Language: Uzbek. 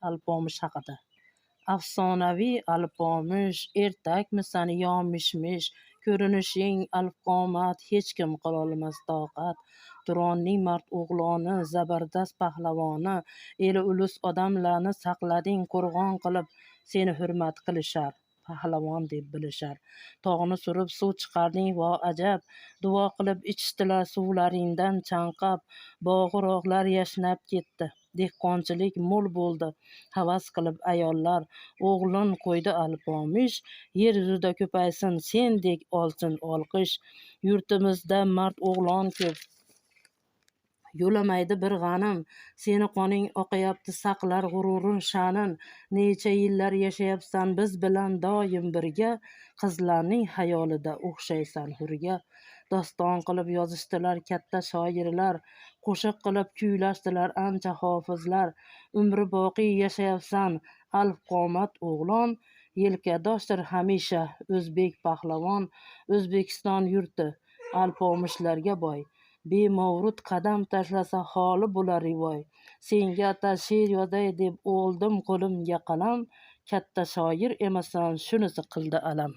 Alpomish haqida. Afsonaviy alpomish, ertakmisan yo mish-mish, ko'rinishing alpqomat, hech kim qilolmas toqat. Turonning mard o'g'loni, zabardast pahlavoni, eli ulus odamlarni saqlading qo'rg'on qilib, seni hurmat qilishar, pahlavon deb bilishar. Tog'ni surib suv chiqarding, vo ajab, duo qilib ichishdilar suvlaringdan chanqab. Bog'u-rog'lar yashnab ketdi, dehqonchilik mo'l bo'ldi, havas qilib ayollar. O'g'lin qo'ydi alpomish, yer yuzida ko'paysin sendek olsin olqish. Yurtimizda mard o'g'lon ko'p, yo'lamaydi bir g'anim, seni qoning oqayapti, saqlar g'ururin sha'nin. Necha yillar yashayapsan biz bilan doim birga, qizlarning xayolida o'xshaysan hurga. Doston qilib yozishdilar katta shoirlar, qo'shiq qilib kuylashdilar ancha hofizlar. Umri boqiy yashayapsan alpqomat o'g'lon, yelkadoshdir hamisha o'zbek pahlavon. O'zbekiston yurti alpomishlarga boy, bemovrud qadam tashlasa holi bo'lar rivoy. Senga atal she'r yozay deb oldim qo'limga qalam, katta shoir emasan shunisi qildi alam.